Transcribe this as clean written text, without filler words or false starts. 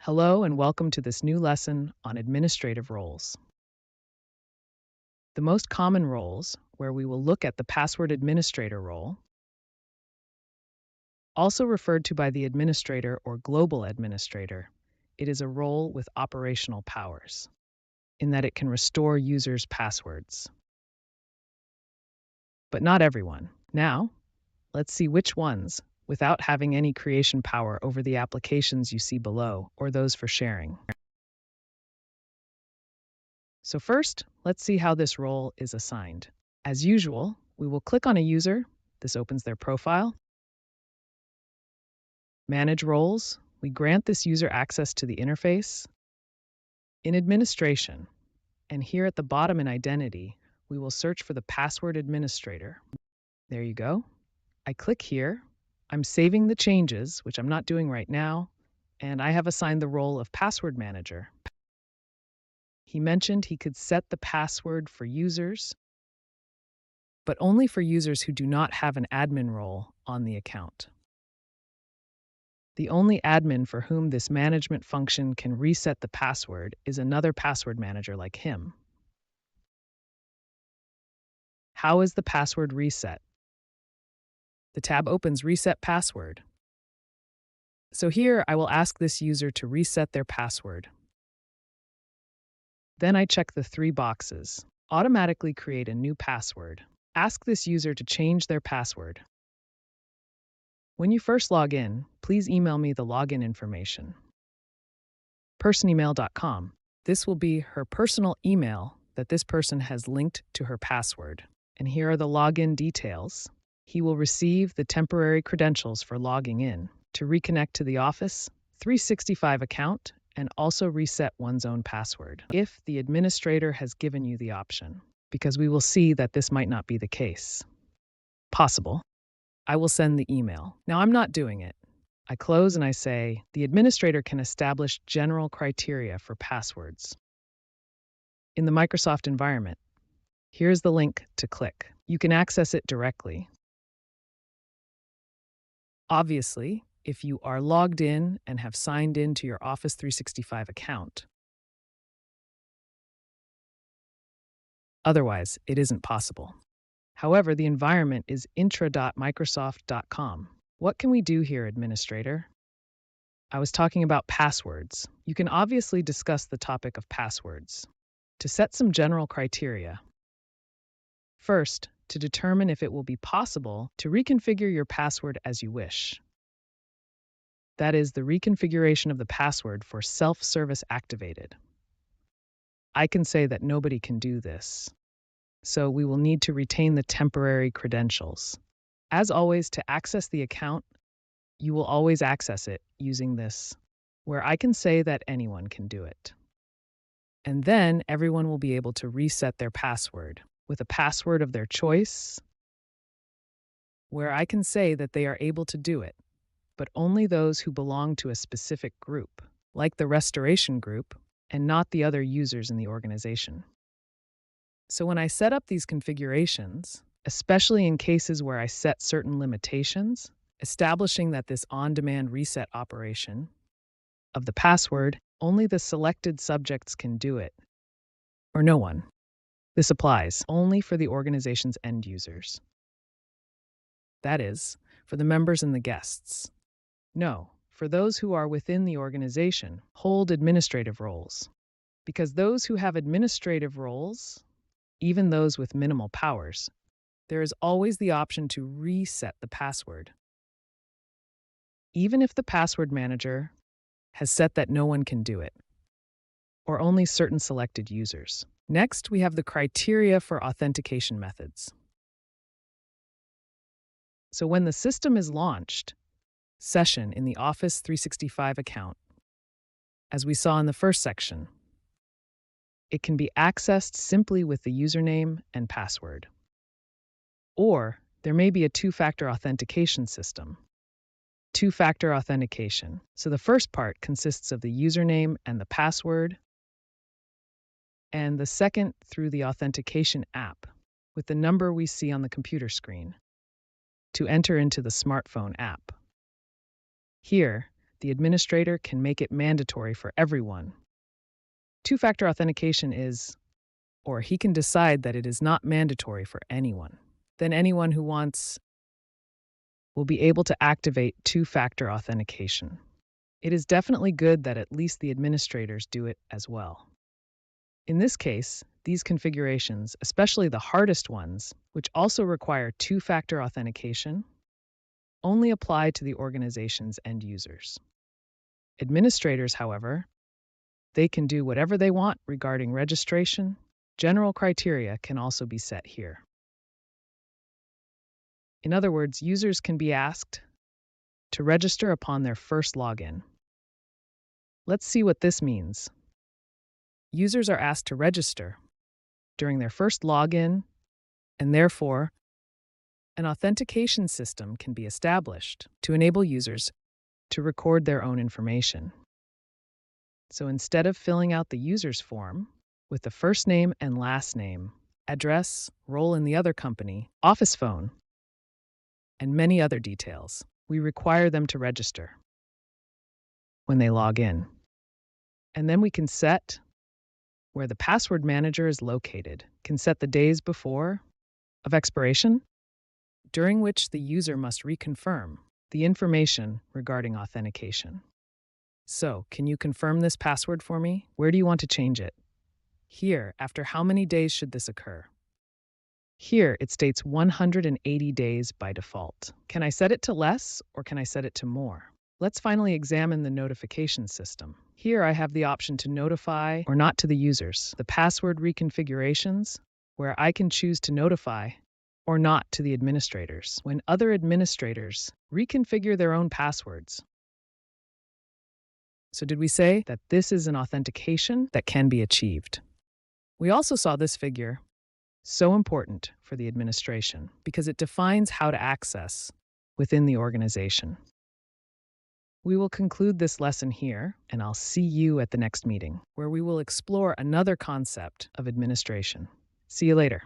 Hello and welcome to this new lesson on administrative roles. The most common roles, where we will look at the password administrator role, also referred to by the administrator or global administrator. It is a role with operational powers, in that it can restore users' passwords. But not everyone. Now, let's see which ones, without having any creation power over the applications you see below or those for sharing. So first, let's see how this role is assigned. As usual, we will click on a user. This opens their profile. Manage roles. We grant this user access to the interface. In administration, and here at the bottom in identity, we will search for the password administrator. There you go. I click here. I'm saving the changes, which I'm not doing right now, and I have assigned the role of password manager. He mentioned he could set the password for users, but only for users who do not have an admin role on the account. The only admin for whom this management function can reset the password is another password manager like him. How is the password reset? The tab opens Reset Password. So here I will ask this user to reset their password. Then I check the three boxes. Automatically create a new password. Ask this user to change their password. When you first log in, please email me the login information. personemail.com. This will be her personal email that this person has linked to her password. And here are the login details. He will receive the temporary credentials for logging in to reconnect to the Office 365 account and also reset one's own password if the administrator has given you the option, because we will see that this might not be the case. Possible. I will send the email. Now I'm not doing it. I close and I say, the administrator can establish general criteria for passwords. In the Microsoft environment, here's the link to click. You can access it directly. Obviously, if you are logged in and have signed in to your Office 365 account. Otherwise, it isn't possible. However, the environment is intra.microsoft.com. What can we do here, administrator? I was talking about passwords. You can obviously discuss the topic of passwords to set some general criteria. First, to determine if it will be possible to reconfigure your password as you wish. That is the reconfiguration of the password for self-service activated. I can say that nobody can do this, so we will need to retain the temporary credentials. As always, to access the account, you will always access it using this, where I can say that anyone can do it. And then everyone will be able to reset their password with a password of their choice, where I can say that they are able to do it, but only those who belong to a specific group, like the restoration group, and not the other users in the organization. So when I set up these configurations, especially in cases where I set certain limitations, establishing that this on-demand reset operation of the password, only the selected subjects can do it, or no one. This applies only for the organization's end users. That is, for the members and the guests. No, for those who are within the organization, hold administrative roles. Because those who have administrative roles, even those with minimal powers, there is always the option to reset the password. Even if the password manager has set that no one can do it, or only certain selected users. Next, we have the criteria for authentication methods. So when the system is launched, session in the Office 365 account, as we saw in the first section, it can be accessed simply with the username and password. Or there may be a two-factor authentication system. Two-factor authentication. So the first part consists of the username and the password, and the second through the authentication app with the number we see on the computer screen to enter into the smartphone app. Here, the administrator can make it mandatory for everyone. Two-factor authentication is, or he can decide that it is not mandatory for anyone. Then anyone who wants will be able to activate two-factor authentication. It is definitely good that at least the administrators do it as well. In this case, these configurations, especially the hardest ones, which also require two-factor authentication, only apply to the organization's end users. Administrators, however, they can do whatever they want regarding registration. General criteria can also be set here. In other words, users can be asked to register upon their first login. Let's see what this means. Users are asked to register during their first login, and therefore, an authentication system can be established to enable users to record their own information. So instead of filling out the user's form with the first name and last name, address, role in the other company, office phone, and many other details, we require them to register when they log in. And then we can set where the password manager is located, can set the days before of expiration, during which the user must reconfirm the information regarding authentication. So, can you confirm this password for me? Where do you want to change it? Here, after how many days should this occur? Here, it states 180 days by default. Can I set it to less or can I set it to more? Let's finally examine the notification system. Here, I have the option to notify or not to the users, the password reconfigurations, where I can choose to notify or not to the administrators when other administrators reconfigure their own passwords. So did we say that this is an authentication that can be achieved? We also saw this figure, so important for the administration, because it defines how to access within the organization. We will conclude this lesson here, and I'll see you at the next meeting, where we will explore another concept of administration. See you later.